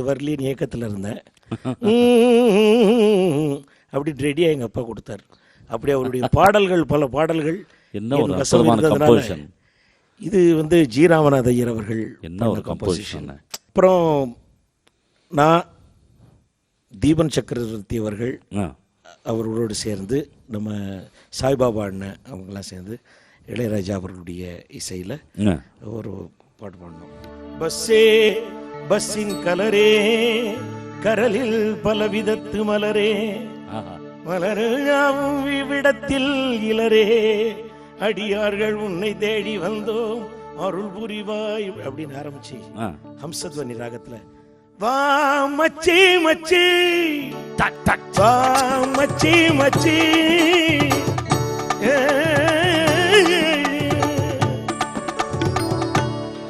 வரலின்னு இயக்கத்தில் இருந்தேன். அப்படி ரெடியாக எங்கள் அப்பா கொடுத்தார். அப்படி அவருடைய பாடல்கள், பல பாடல்கள் இது வந்து ஜி ராமநாத ஐயர் அவர்கள் என்ன கம்போசிஷன். அப்புறம் நான் தீபன் சக்கரவர்த்தி அவர்கள் அவர்களோடு சேர்ந்து நம்ம சாய்பாபா அண்ணன் அவங்கெல்லாம் சேர்ந்து இளையராஜா அவர்களுடைய இசையில் ஒரு பாட்டு பாடினோம். பஸ்ஸே பஸ்ஸின் கலரே கரலில் பலவிதத்து மலரே மலரும் இவ்விடத்தில் இளரே அடியார்கள் உன்னை தேடி வந்தோம் அருள் புரிவாய் அப்படின்னு ஆரம்பிச்சு ஹம்சத்வனி ராகத்துல வா மச்சி மச்சி வா மச்சி மச்சி